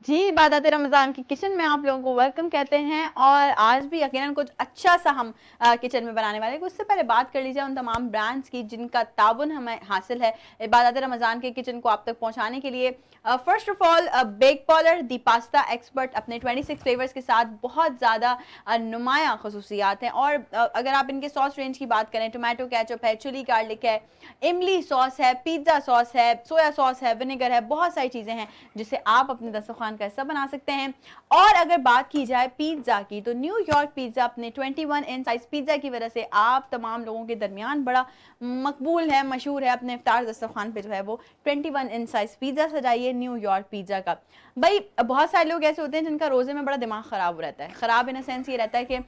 जी, इबादत रमज़ान की किचन में आप लोगों को वेलकम कहते हैं और आज भी यकीनन कुछ अच्छा सा हम किचन में बनाने वाले हैं। उससे पहले बात कर लीजिए उन तमाम ब्रांड्स की जिनका ताउन हमें हासिल है इबादत रमज़ान के किचन को आप तक पहुंचाने के लिए। फर्स्ट ऑफ ऑल बेक पॉलर दी पास्ता एक्सपर्ट अपने 26 फ्लेवर्स के साथ बहुत ज़्यादा नुमाया खसूसियात हैं और अगर आप इनके सॉस रेंज की बात करें, टोमेटो केचप है, चिली गार्लिक है, इमली सॉस है, पिज़्ज़ा सॉस है, सोया सॉस है, विनेगर है, बहुत सारी चीज़ें हैं जिसे आप अपने दस्तरखान का हिस्सा बना सकते हैं। और अगर बात की जाए पिज़्ज़ा की तो न्यूयॉर्क पिज़्ज़ा अपने 21 इंच साइज पिज़्ज़ा की वजह से आप तमाम लोगों के दरमियान बड़ा मकबूल है, मशहूर है। अपने इफ्तार दस्तरखान पे जो है वो 21 इंच साइज पिज़्ज़ा सजाइए न्यूयॉर्क पिज़्ज़ा का। भाई बहुत सारे लोग ऐसे होते हैं जिनका रोज़े में बड़ा दिमाग ख़राब रहता है। ख़राब इन सेंस ये रहता है कि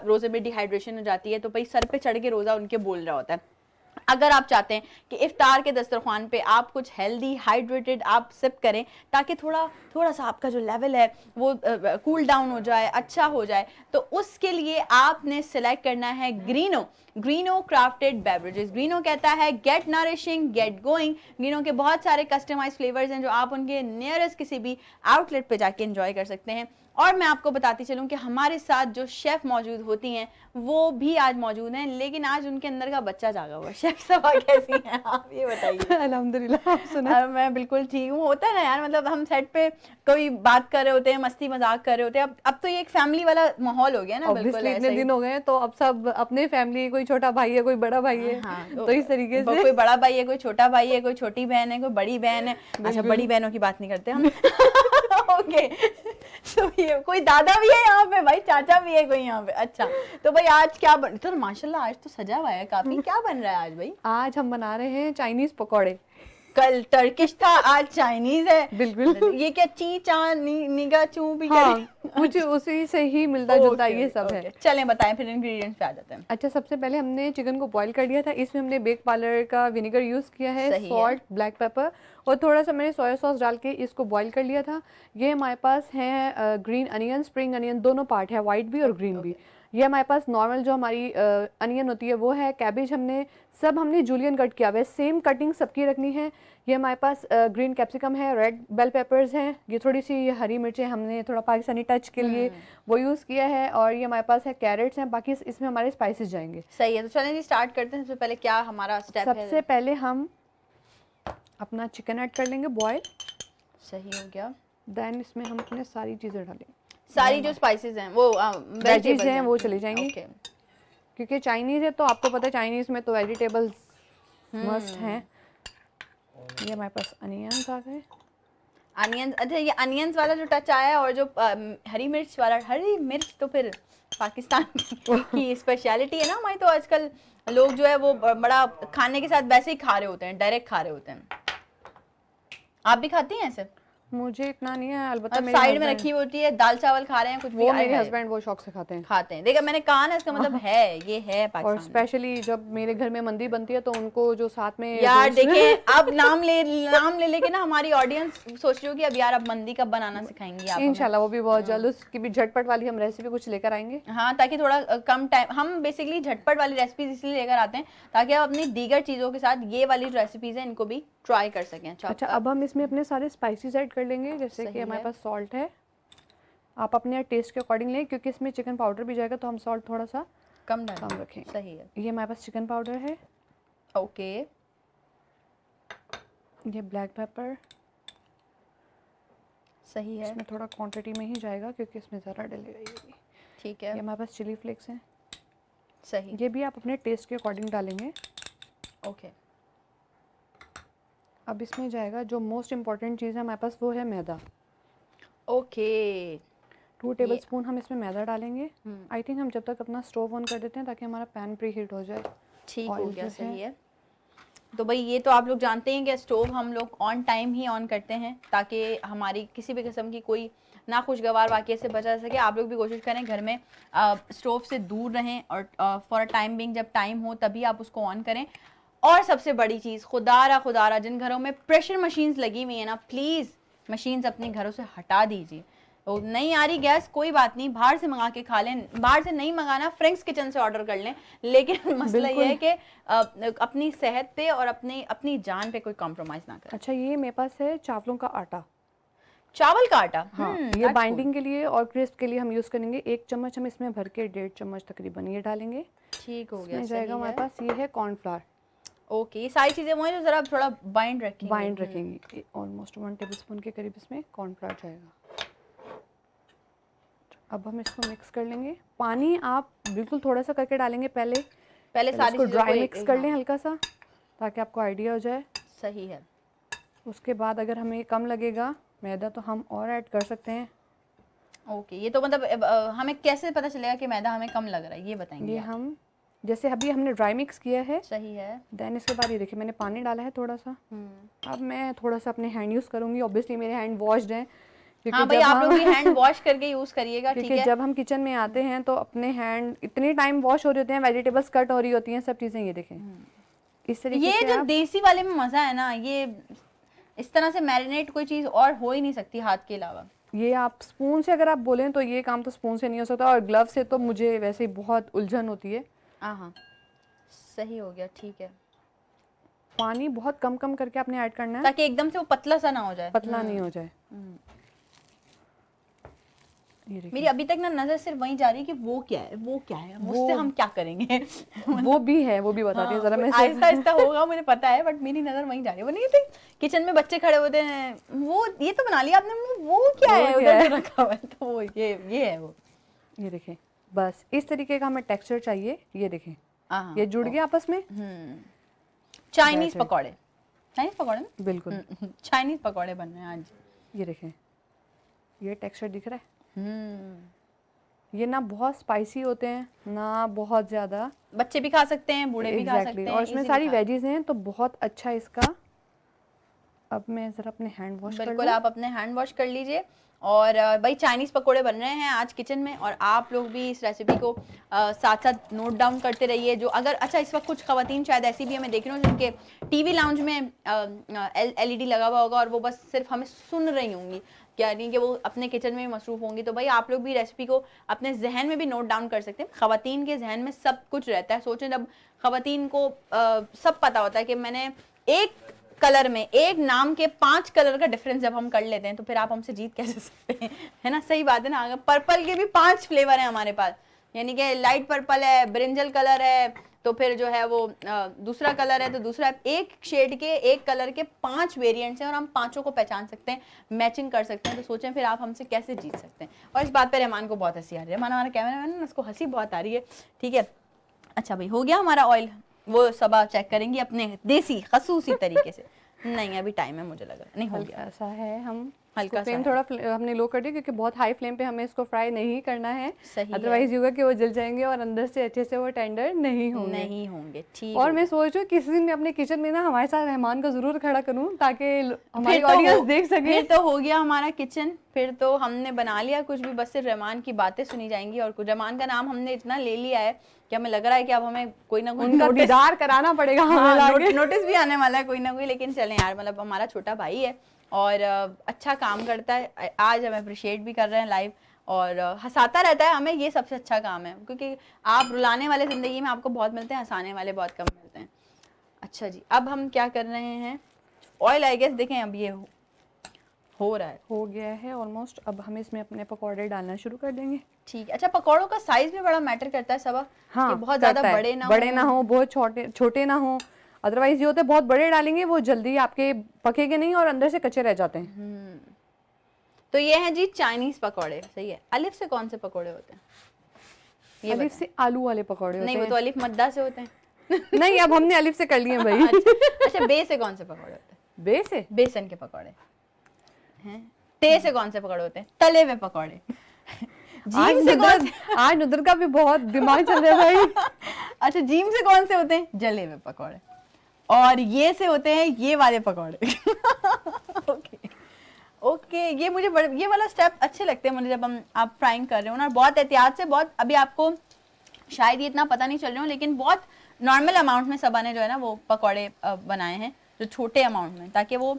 रोज़े में डिहाइड्रेशन हो जाती है तो भाई सर पे चढ़ के रोज़ा उनके बोल रहा होता है। अगर आप चाहते हैं कि इफ्तार के दस्तरखान पे आप कुछ हेल्दी हाइड्रेटेड आप सिप करें ताकि थोड़ा थोड़ा सा आपका जो लेवल है वो कूल डाउन हो जाए, अच्छा हो जाए, तो उसके लिए आपने सिलेक्ट करना है ग्रीनो। ग्रीनो क्राफ्टेड बेवरेजेस। ग्रीनो कहता है गेट नरिशिंग गेट गोइंग। ग्रीनो के बहुत सारे कस्टमाइज फ्लेवर्स हैं जो आप उनके नियरेस्ट किसी भी आउटलेट पे जाके एंजॉय कर सकते हैं। और मैं आपको बताती चलूं कि हमारे साथ जो शेफ मौजूद होती हैं वो भी आज मौजूद हैं, लेकिन आज उनके अंदर का बच्चा जागा हुआ है। शेफ साहब कैसी हैं आप, ये बताइए। अल्हम्दुलिल्लाह, आप सुना। मैं बिल्कुल ठीक हूँ। होता है ना यार, मतलब हम सेट पे कोई बात कर रहे होते हैं, मस्ती मजाक कर रहे होते हैं। अब तो ये एक फैमिली वाला माहौल हो गया ना, बिल्कुल ऑब्वियसली ऐसा इतने ही। दिन हो गए हैं तो अब सब अपने फैमिली, कोई छोटा भाई है, कोई बड़ा भाई है, हाँ, तो इस तरीके से। कोई बड़ा भाई है, कोई छोटा भाई है, कोई छोटी बहन है, कोई बड़ी बहन है। अच्छा, बिल्कुल। बड़ी बहनों की बात नहीं करते हम। ओके। तो ये कोई दादा भी है यहाँ पे भाई, चाचा भी है कोई यहाँ पे। अच्छा, तो भाई आज क्या बन, तो माशाल्लाह आज तो सजा हुआ है काफी। क्या बन रहा है आज भाई? आज हम बना रहे हैं चाइनीज पकौड़े। कल टर्किश था, आज चाइनीज है। बिल्कुल। ये क्या ची चा निगा चू भी करे? हाँ, कुछ अच्छा, उसी से ही मिलता जुलता ओके ये ओके सब है। ओके, चलें बताएं फिर इंग्रेडिएंट्स पे आ जाते हैं। अच्छा, सबसे पहले हमने चिकन को बॉईल कर लिया था। इसमें हमने बेक पार्लर का विनेगर यूज़ किया है, सही है। सॉल्ट, ब्लैक पेपर और थोड़ा सा मैंने सोया सॉस डाल के इसको बॉईल कर लिया था। ये हमारे पास है ग्रीन अनियन, स्प्रिंग अनियन, दोनों पार्ट है, वाइट भी और ओके ग्रीन भी। ओके। ये हमारे पास नॉर्मल जो हमारी अनियन होती है वो है। कैबेज हमने जूलियन कट किया हुआ है, सेम कटिंग सबकी रखनी है। ये हमारे पास ग्रीन कैप्सिकम है, रेड बेल पेपर्स हैं, ये थोड़ी सी हरी मिर्चें हमने थोड़ा पाकिस्तानी टच के लिए वो यूज़ किया है, और ये हमारे पास है कैरेट्स हैं। बाकी इसमें हमारे स्पाइसेस जाएंगे। सही है, तो चलें जी स्टार्ट करते हैं। सबसे पहले क्या हमारा स्टेप सबसे है? पहले हम अपना चिकन ऐड कर लेंगे बॉयल। सही हो गया। देन इसमें हम अपने सारी चीज़ें डालेंगे। सारी जो स्पाइसेस हैं वो वेजीज वेजिटेबल्स हैं हैं। वो चली जाएंगी, ओके। क्योंकि चाइनीज़ है तो आपको पता है चाइनीज़ में तो वेजिटेबल्स मस्ट हैं। ये हमारे पास अनियंस आ गए। अनियंस, अच्छा ये अनियंस वाला जो टच आया है और जो हरी मिर्च वाला, हरी मिर्च तो फिर पाकिस्तान की स्पेशलिटी है ना हमारी। तो आजकल लोग जो है वो बड़ा खाने के साथ वैसे ही खा रहे होते हैं, डायरेक्ट खा रहे होते हैं। आप भी खाती हैं ऐसे? मुझे इतना नहीं है, अलबत्ता अब मेरे साइड में हस्बैंड, रखी होती है, दाल चावल खा रहे हैं कुछ भी, वो आए मेरे हाय हस्बैंड वो शौक से खाते हैं। खाते हैं। देखा, मैंने कहा ना, इसका मतलब है, ये है और पाकिस्तान में। स्पेशली जब मेरे घर में मंदी बनती है तो उनको जो साथ में यार रोस्ट देखें, अब नाम ले लेके ना हमारी ऑडियंस सोच रही हो कि अब यार अब मंदी कब बनाना सिखाएंगी आप हमें। इंशाल्लाह वो भी बहुत जल्द उसकी भी झटपट वाली हम रेसिपी कुछ लेकर आएंगे। हाँ, ताकि थोड़ा कम टाइम, हम बेसिकली झटपट वाली रेसिपीज इसलिए लेकर आते हैं ताकि आप अपनी दीगर चीज़ों के साथ ये वाली जो रेसिपीज हैं इनको भी ट्राई कर सकें। अच्छा, अब हम इसमें अपने सारे स्पाइसेस ऐड कर लेंगे। जैसे कि सही हमारे है। पास सॉल्ट है, आप अपने टेस्ट के अकॉर्डिंग लें, क्योंकि इसमें चिकन पाउडर भी जाएगा तो हम सॉल्ट थोड़ा सा कम कम रखेंगे। सही है। ये हमारे पास चिकन पाउडर है। ओके। ये ब्लैक पेपर, सही है। इसमें थोड़ा क्वांटिटी में ही जाएगा क्योंकि इसमें ज़रा डलेगा ये भी। ठीक ये है। हमारे पास चिली फ्लेक्स हैं, सही। ये भी आप अपने टेस्ट के अकॉर्डिंग डालेंगे। ओके। अब इसमें जाएगा जो मोस्ट इम्पॉर्टेंट चीज़ है हमारे पास, वो है मैदा। ओके। 2 ये टेबलस्पून हम इसमें मैदा डालेंगे। आई थिंक हम जब तक अपना स्टोव ऑन कर देते हैं ताकि हमारा पैन प्री हीट हो जाए। ठीक हो ऑयल गया, जो सही है। तो भाई ये तो आप लोग जानते हैं कि स्टोव हम लोग ऑन टाइम ही ऑन करते हैं ताकि हमारी किसी भी किस्म की कोई नाखुशगवार वाक़ये से बचा जा सके। आप लोग भी कोशिश करें घर में स्टोव से दूर रहें और फॉर अ टाइम बिंग जब टाइम हो तभी आप उसको ऑन करें। और सबसे बड़ी चीज़, खुदारा जिन घरों में प्रेशर मशीन्स लगी हुई है ना, प्लीज़ मशीन्स अपने घरों से हटा दीजिए। तो नहीं आ रही गैस, कोई बात नहीं, बाहर से मंगा के खा लें। बाहर से नहीं मंगाना, फ्रेंक्स किचन से ऑर्डर कर लें, लेकिन मसला ये है कि अपनी सेहत पे और अपनी अपनी जान पे कोई कॉम्प्रोमाइज़ ना करें। अच्छा, ये मेरे पास है चावलों का आटा। चावल का आटा। हाँ, ये that's बाइंडिंग के लिए और क्रिस्प के लिए हम यूज़ करेंगे। 1 चम्मच हम इसमें भर के 1.5 चम्मच तकरीबन ये डालेंगे। good, ठीक हो गया, इसमें जाएगा सही हमारे है। पास, ये है कॉर्नफ्लावर, ओके, ये सारी चीजें वो हैं जो जरा थोड़ा बाइंड रखेंगे। बाइंड रखेंगे। ऑलमोस्ट 1 टेबलस्पून के करीब इसमें कॉर्नफ्लावर जाएगा। अब हम इसको मिक्स कर लेंगे। पानी आप बिल्कुल थोड़ा सा करके डालेंगे पहले पहले सारी इसको चीजों को ड्राई मिक्स कर लें हाँ, हल्का सा, ताकि आपको आइडिया हो जाए। सही है। उसके बाद अगर हमें कम लगेगा मैदा तो हम और ऐड कर सकते हैं। ओके, ये तो मतलब हमें कैसे पता चलेगा कि मैदा हमें कम लग रहा है, ये बताएंगे ये आप। हम जैसे अभी हमने ड्राई मिक्स किया है, सही है। देन इसके बाद ये देखिए मैंने पानी डाला है थोड़ा सा। अब मैं थोड़ा सा अपने हैंड यूज़ करूँगी, ऑब्वियसली मेरे हैंड वॉश्ड हैं, क्योंकि हाँ भाई, जब आप हम लोग भी हैंड वॉश करके यूज करिएगा, ठीक क्योंकि है। जब हम किचन में आते हैं तो अपने हैंड इतने टाइम वॉश हो रहे होते हैं, वेजिटेबल्स कट हो रही होती हैं, सब चीज़ें। ये देखें इस तरीके ये से जो आप देसी वाले में मजा है ना, ये इस तरह से मैरिनेट कोई चीज और हो ही नहीं सकती हाथ के अलावा। ये आप स्पून से अगर आप बोलें तो ये काम तो स्पून से नहीं हो सकता, और ग्लव से तो मुझे वैसे ही बहुत उलझन होती है। हाँ, सही हो गया, ठीक है। पानी बहुत कम कम करके आपने ऐड करना है, ताकि एकदम से वो पतला सा ना हो जाए, पतला नहीं हो जाए। ये मेरी देखिए अभी तक ना नजर सिर्फ वहीं जा रही है कि वो क्या है, वो क्या है, मुझसे हम क्या करेंगे। वो भी है, वो भी बताती है जरा। मैं आहिस्ता आहिस्ता होगा, मुझे पता है, बट मेरी नजर वहीं जा रही है। वो नहीं थे किचन में बच्चे खड़े होते हैं, वो ये तो बना लिया आपने, वो क्या है वो क्या उधर है? जो रखा हुआ है, तो वो ये है वो। ये देखें, बस इस तरीके का हमें टेक्सचर चाहिए। ये देखें हाँ, ये जुड़ गया आपस में। Chinese That's it. पकौड़े, चाइनीज पकौड़े ना, बिल्कुल चाइनीज पकौड़े बन रहे हैं आज। ये देखें, ये टेक्सचर दिख रहा है। ये ना बहुत स्पाइसी होते हैं ना बहुत ज़्यादा। बच्चे भी खा सकते हैं, बूढ़े भी खा सकते हैं, और इसमें easily सारी खा- वेजीज हैं तो बहुत अच्छा इसका। अब मैं ज़रा अपने हैंड वॉश कर बिल्कुल, लूं। आप अपने हैंड वॉश कर लीजिए। और भाई चाइनीज पकोड़े बन रहे हैं आज किचन में, और आप लोग भी इस रेसिपी को साथ साथ नोट डाउन करते रहिए। जो अगर अच्छा इस वक्त कुछ खवातीन शायद ऐसी भी हमें देख रही हूँ जिनके टीवी लाउंज में एलईडी लगा हुआ होगा और वो बस सिर्फ हमें सुन रही होंगी, यानी कि वो अपने किचन में मसरूफ होंगी, तो भाई आप लोग भी रेसिपी को अपने जहन में भी नोट डाउन कर सकते हैं। खवातीन के जहन में सब कुछ रहता है। सोचें जब खवातीन को सब पता होता है कि मैंने एक कलर में एक नाम के 5 कलर का डिफरेंस जब हम कर लेते हैं, तो फिर आप हमसे जीत कैसे सकते हैं, है ना। सही बात है ना। अगर पर्पल के भी 5 फ्लेवर हैं हमारे पास, यानी कि लाइट पर्पल है, ब्रिंजल कलर है, तो फिर जो है वो दूसरा कलर है, तो दूसरा एक शेड के एक कलर के 5 वेरिएंट्स हैं और हम पांचों को पहचान सकते हैं, मैचिंग कर सकते हैं। तो सोचें फिर आप हमसे कैसे जीत सकते हैं। और इस बात पर रहमान को बहुत हंसी आ रही है, रहमान हमारा कैमरा मैन है ना, उसको हंसी बहुत आ रही है, ठीक है। अच्छा भाई, हो गया हमारा ऑयल, वो सब आप चेक करेंगी अपने देसी खसूसी तरीके से। नहीं अभी टाइम है, मुझे लगा नहीं हो गया। ऐसा है, हम हल्का फ्लेम सा थोड़ा हमने लो कर दिया क्योंकि बहुत हाई फ्लेम पे हमें इसको फ्राई नहीं करना है। सही है। अदरवाइज ये होगा कि वो जल जाएंगे और अंदर से अच्छे से वो टेंडर नहीं होंगे। नहीं होंगे, ठीक। और मैं सोच रही हूँ किसी दिन मैं अपने किचन में ना हमारे साथ रहमान को जरूर खड़ा करूँ ताकि हमारी फिर तो ऑडियंस देख सके। फिर तो हो गया हमारा किचन, फिर तो हमने बना लिया कुछ भी, बस सिर्फ रहमान की बातें सुनी जाएंगी। और कुछ रहमान का नाम हमने इतना ले लिया है कि हमें लग रहा है कि अब हमें कोई ना कोई उनका दीदार कराना पड़ेगा हमें हाँ, लाके। नोटिस भी आने वाला है कोई ना कोई। लेकिन चलें यार, मतलब हमारा छोटा भाई है और अच्छा काम करता है, आज हम अप्रिशिएट भी कर रहे हैं लाइव, और हंसाता रहता है हमें, ये सबसे अच्छा काम है। क्योंकि आप रुलाने वाले ज़िंदगी में आपको बहुत मिलते हैं, हंसाने वाले बहुत कम मिलते हैं। अच्छा जी, अब हम क्या कर रहे हैं, ऑयल आई गेस देखें अब ये हो रहा है, हो गया है ऑलमोस्ट। अब हम इसमें अपने पकौड़े डालना शुरू कर देंगे। ठीक है। अच्छा, पकौड़ों का साइज भी बड़ा मैटर करता है सबा, हाँ, कि बहुत ज़्यादा बड़े ना हो, बहुत छोटे छोटे ना हो। अदरवाइज ये होते हैं बहुत बड़े डालेंगे वो जल्दी आपके पकेंगे नहीं और अंदर से कच्चे रह जाते हैं। तो ये है जी चाइनीज पकौड़े, सही है। अलिफ से कौन से पकौड़े होते हैं? ये अलिफ से आलू वाले पकौड़े होते नहीं, वो हैं। तो अलिफ मद्दा से होते हैं। नहीं, अब हमने अलिफ से कर लिए भाई। अच्छा, बे से कौन से पकौड़े होते हैं? बे से बेसन के पकौड़े हैं। ते से कौन से पकौड़े होते हैं? तले हुए पकौड़े। जीम से कौन से? आज नुदर का भी बहुत दिमाग चल रहा है भाई। अच्छा, जीम से कौन से होते हैं? जले हुए पकौड़े। और ये से होते हैं ये वाले पकौड़े। ओके ओके, ये मुझे ये वाला स्टेप अच्छे लगते हैं मुझे, जब हम आप फ्राइंग कर रहे हो ना, बहुत एहतियात से, बहुत अभी आपको शायद ये इतना पता नहीं चल रहा हो, लेकिन बहुत नॉर्मल अमाउंट में सबा ने जो है ना वो पकौड़े बनाए हैं, जो छोटे अमाउंट में, ताकि वो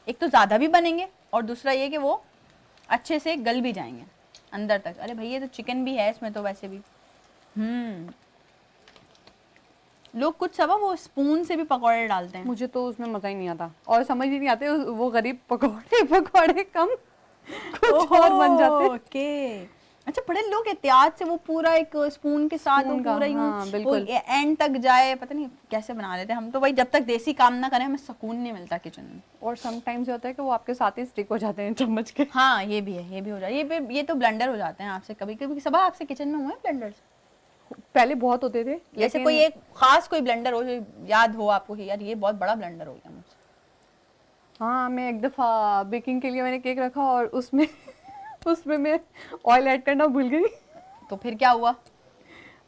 एक तो ज़्यादा भी बनेंगे और दूसरा ये कि वो अच्छे से गल भी जाएंगे अंदर तक। अरे भैया, तो चिकन भी है इसमें तो वैसे भी। लोग कुछ सबा वो स्पून से भी पकौड़े डालते हैं। मुझे तो उसमें मजा ही नहीं आता और समझ ही नहीं आते वो गरीब पकौड़े कम। कुछ और बन जाते हैं। ओके, अच्छा बड़े लोग एहतियात से वो पूरा एक स्पून के साथ वो स्पून का, पूरा यूं हाँ, वो बिल्कुल। एंड तक जाए, पता नहीं कैसे बना लेते हैं हम तो भाई, जब तक देसी काम ना करें हमें सुकून नहीं मिलता किचन में। और समटाइम्स होता है कि वो आपके साथ ही स्टिक हो जाते हैं चम्मच के। हाँ ये भी है, ये भी हो जाता है, ये तो ब्लेंडर हो जाते हैं आपसे कभी कभी। सब आपसे किचन में हुए हैं ब्लेंडर? पहले बहुत होते थे, जैसे कोई एक खास कोई ब्लेंडर हो जो याद हो आपको कि यार ये बहुत बड़ा ब्लेंडर हो गया मुझसे? हाँ, मैं एक दफ़ा बेकिंग के लिए मैंने केक रखा और उसमें उसमें मैं ऑयल ऐड करना भूल गई। तो फिर क्या हुआ?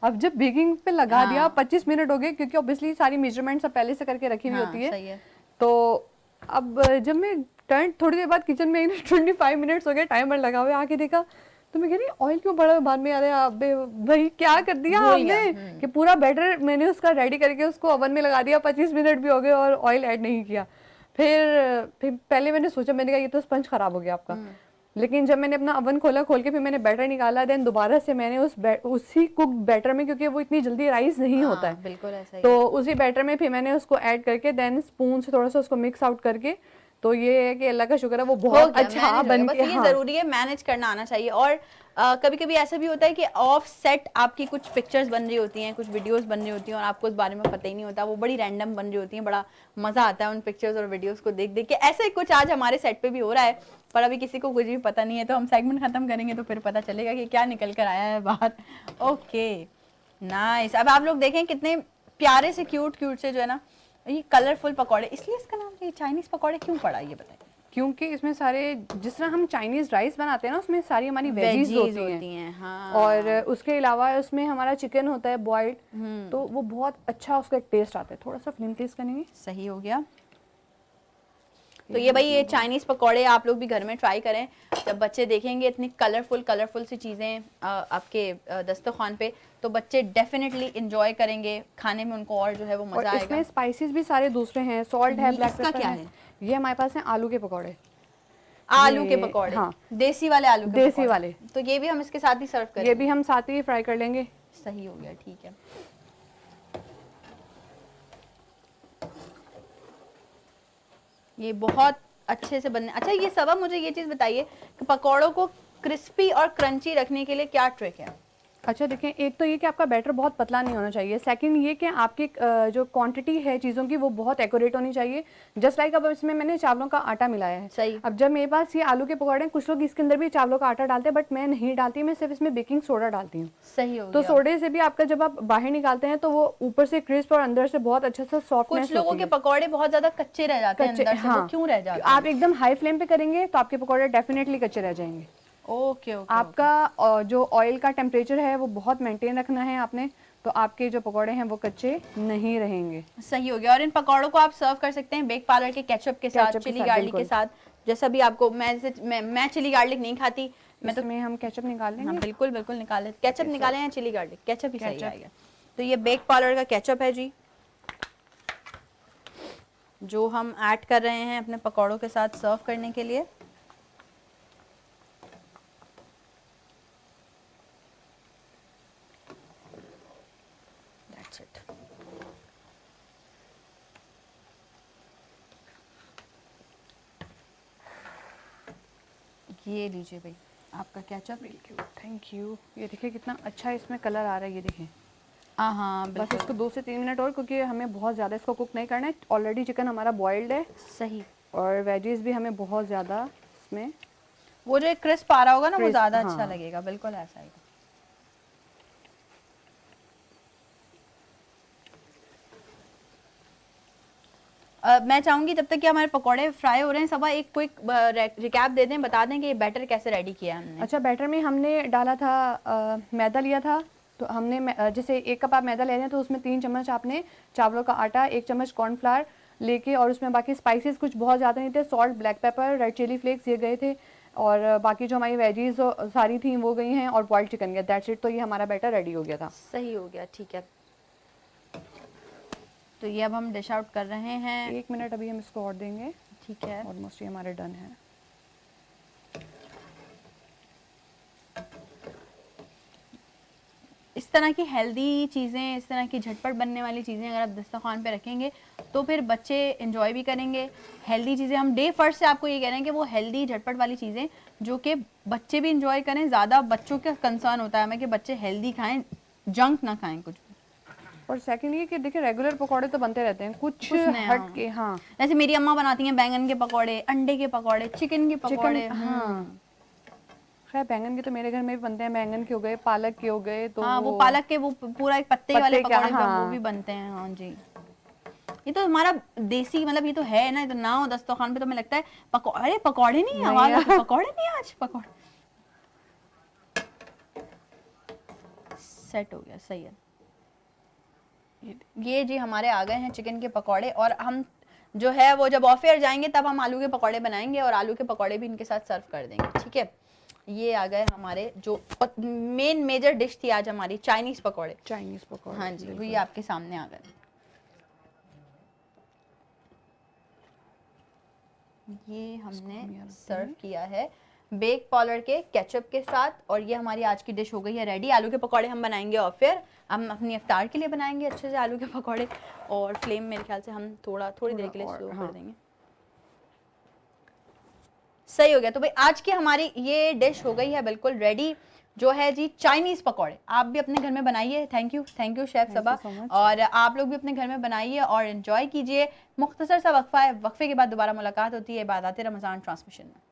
अब जब बेकिंग पे लगा दिया, हाँ 25 मिनट हो गए, क्योंकि ऑब्वियसली सारी मेजरमेंट सब पहले से करके रखी हुई हाँ होती है। सही है। तो अब जब मैं टर्न थोड़ी देर बाद किचन में 25 मिनट्स हो गए, टाइमर लगा हुआ है, आके देखा तो मैं कह रही ऑयल क्यों पड़ा, बाद में याद है अबे भाई क्या कर दिया भूल गया। आपने, कि पूरा बैटर मैंने उसका रेडी करके उसको ओवन में लगा दिया, 25 मिनट भी हो गए और ऑयल ऐड नहीं किया। फिर पहले मैंने सोचा, मैंने कहा ये तो स्पंज खराब हो गया आपका। लेकिन जब मैंने अपना ओवन खोला, खोल के फिर मैंने बैटर निकाला, देन दोबारा से मैंने उसी कुक बैटर में, क्योंकि वो इतनी जल्दी राइस नहीं होता है, बिल्कुल ऐसा ही तो उसी बैटर में फिर मैंने उसको ऐड करके देन स्पून से थोड़ा सा उसको मिक्स आउट करके, तो ये है कि अल्लाह का शुक्र है वो हो बहुत गया, अच्छा मैनेज हो गया। बन बस के, ये हाँ जरूरी है, मैनेज करना आना चाहिए। और कभी कभी ऐसा भी होता है कि ऑफ सेट आपकी कुछ पिक्चर्स बन रही होती हैं, कुछ वीडियोस बन रही होती हैं और आपको उस बारे में पता ही नहीं होता, वो बड़ी रैंडम बन रही होती हैं, बड़ा मजा आता है उन पिक्चर्स और वीडियोस को देख देख के। ऐसा ही कुछ आज हमारे सेट पे भी हो रहा है, पर अभी किसी को कुछ भी पता नहीं है, तो हम सेगमेंट खत्म करेंगे तो फिर पता चलेगा कि क्या निकल कर आया है बाहर। Okay nice. अब आप लोग देखें कितने प्यारे से क्यूट क्यूट से जो है ना ये कलरफुल पकौड़े, इसलिए इसका नाम ये चाइनीज पकौड़े क्यों पड़ा ये बताइए? क्योंकि इसमें सारे, जिस तरह हम चाइनीज राइस बनाते हैं ना, उसमें सारी हमारी वेजीज होती हैं। हाँ। और उसके अलावा उसमें हमारा चिकन होता है बॉइल्ड, तो वो बहुत अच्छा उसका एक टेस्ट आता है। थोड़ा सा फ्लेम तेज करेंगे, सही हो गया। तो ये भाई ये चाइनीज पकौड़े आप लोग भी घर में ट्राई करें, जब बच्चे देखेंगे इतनी कलरफुल सी चीज़ें आपके दस्तरखान पे, तो बच्चे डेफिनेटली इंजॉय करेंगे खाने में, उनको और जो है वो मजा और आएगा। इसमें स्पाइसेस भी सारे दूसरे हैं, सॉल्ट है, ब्लैक इसका पेपर क्या है। है? ये हमारे पास है आलू के पकौड़े, आलू के ये- पकौड़े, हाँ, देसी वाले आलू के देसी पकौड़े। वाले। तो ये भी हम इसके साथ ही सर्व ये करेंगे? भी हम साथ ही फ्राई कर लेंगे। सही हो गया, ठीक है। ये बहुत अच्छे से बनने। अच्छा ये सब मुझे ये चीज बताइए कि पकौड़ों को क्रिस्पी और क्रंची रखने के लिए क्या ट्रिक है? अच्छा देखें, एक तो ये कि आपका बैटर बहुत पतला नहीं होना चाहिए, सेकंड ये कि आपकी जो क्वांटिटी है चीज़ों की वो बहुत एक्यूरेट होनी चाहिए। जस्ट लाइक अब इसमें मैंने चावलों का आटा मिलाया है। सही। अब जब मेरे पास ये आलू के पकौड़े हैं, कुछ लोग इसके अंदर भी चावलों का आटा डालते हैं, बट मैं नहीं डालती, मैं सिर्फ इसमें बेकिंग सोडा डालती हूँ। सही हो तो गया। सोडे से भी आपका जब आप बाहर निकालते हैं तो वो ऊपर से क्रिस्प और अंदर से बहुत अच्छा सा सॉफ्टनेस कुछ लोगों के पकौड़े बहुत ज्यादा कच्चे रह जाते हैं अंदर से, वो क्यों रह जाते हैं? आप एकदम हाई फ्लेम पे करेंगे तो आपके पकौड़े डेफिनेटली कच्चे रह जाएंगे। Okay okay. आपका जो ऑयल का टेम्परेचर है वो बहुत मेंटेन रखना है आपने, तो आपके जो पकौड़े हैं वो कच्चे नहीं रहेंगे। सही हो गया। और इन पकौड़ों को आप सर्व कर सकते हैं बेक पार्लर के केचप के साथ, चिली गार्लिक के साथ, जैसा भी आपको। मैं चिली गार्लिक नहीं खाती, मैं तो इसमें हम केचप निकाल लेंगे। हाँ बिल्कुल बिल्कुल निकालें। केचप निकालें या चिली गार्लिक? केचप ही सही आएगा। तो ये बेक पार्लर का केचप है जी, जो हम ऐड कर रहे हैं अपने पकौड़ों के साथ सर्व करने के लिए। That's it. ये लीजिए भाई आपका केचप। Thank you. ये देखिए कितना अच्छा इसमें कलर आ रहा है, ये देखिए। हाँ बस बिल्कुल। इसको 2 से 3 मिनट और, क्योंकि हमें बहुत ज़्यादा इसको कुक नहीं करना है। ऑलरेडी चिकन हमारा बॉइल्ड है सही। और वेजीज भी हमें बहुत ज़्यादा इसमें, वो जो एक क्रिस्प आ रहा होगा ना वो Crisp, ज्यादा हाँ। अच्छा लगेगा, बिल्कुल ऐसा ही। मैं चाहूंगी जब तक कि हमारे पकोड़े फ्राई हो रहे हैं, सबा एक क्विक रिकैप दे दें, बता दें कि ये बैटर कैसे रेडी किया है हमने। अच्छा बैटर में हमने डाला था मैदा लिया था, तो हमने जैसे 1 कप आप मैदा ले रहे हैं तो उसमें 3 चम्मच आपने चावलों का आटा, 1 चम्मच कॉर्नफ्लावर लेके, और उसमें बाकी स्पाइसेस कुछ बहुत ज़्यादा नहीं थे, salt, black pepper, red chilli flakes ये गए थे, और बाकी जो हमारी वेजीज सारी थी वो गई हैं, और बॉइल्ड चिकन गया। That's it. तो ये हमारा बैटर रेडी हो गया था। सही हो गया, ठीक है। तो ये अब हम डिश आउट कर रहे हैं। 1 मिनट अभी हम इसको और देंगे। ठीक है। ऑलमोस्ट ये हमारे डन है। इस तरह की हेल्दी चीज़ें, इस तरह की झटपट बनने वाली चीज़ें अगर आप दस्तरखान पे रखेंगे तो फिर बच्चे एंजॉय भी करेंगे। हेल्दी चीज़ें हम डे फर्स्ट से आपको ये कह रहे हैं कि वो हेल्दी झटपट वाली चीज़ें जो कि बच्चे भी इंजॉय करें। ज़्यादा बच्चों का कंसर्न होता है हमें कि बच्चे हेल्दी खाएं, जंक ना खाएं कुछ भी। और सेकंड ये कि देखिए रेगुलर पकौड़े तो बनते रहते हैं, कुछ नया, हट के। हाँ, जैसे मेरी अम्मा बनाती हैं बैंगन के पकौड़े, अंडे के पकौड़े, चिकन के चिकन, पकौड़े। हाँ खैर बैंगन के तो मेरे घर में भी बनते हैं, बैंगन के हो गए, पालक के हो गए, तो हाँ, वो पालक के वो पूरा एक पत्ते वाले पत्ते का, पकौड़े वो भी हाँ बनते हैं। हाँ जी, ये तो हमारा देसी, मतलब ये तो है ना, ये तो ना हो दस्तरखान पे तो हमें लगता है पकौड़े, पकौड़े नहीं, आवाज आती पकौड़े नहीं, आज पकौड़े। सेट हो गया, सही है। ये जी हमारे आ गए हैं चिकन के पकौड़े, और हम जो है वो जब ऑफ एयर जाएंगे तब हम आलू के पकौड़े बनाएंगे और आलू के पकौड़े भी इनके साथ सर्व कर देंगे, ठीक है। ये आ गए हमारे जो मेन मेजर डिश थी आज हमारी, चाइनीज पकौड़े। चाइनीज पकौड़े। हाँ जी, वो ये आपके सामने आ गए। ये हमने सर्व किया है बेक पॉलर के केचप के साथ, और ये हमारी आज की डिश हो गई है रेडी। आलू के पकौड़े हम बनाएंगे और फिर हम अपनी इफ्तार के लिए बनाएंगे अच्छे से आलू के पकौड़े, और फ्लेम मेरे ख्याल से हम थोड़ी देर के लिए स्लो कर देंगे। सही हो गया। तो भाई आज की हमारी ये डिश हो गई है बिल्कुल रेडी, जो है जी चाइनीज पकौड़े। आप भी अपने घर में बनाइए। थैंक यू शेफ सबा, और आप लोग भी अपने घर में बनाइए और एंजॉय कीजिए। मुख्तसर सा वक्फा है, वक्फे के बाद दोबारा मुलाकात होती है बात आते रमजान ट्रांसमिशन में।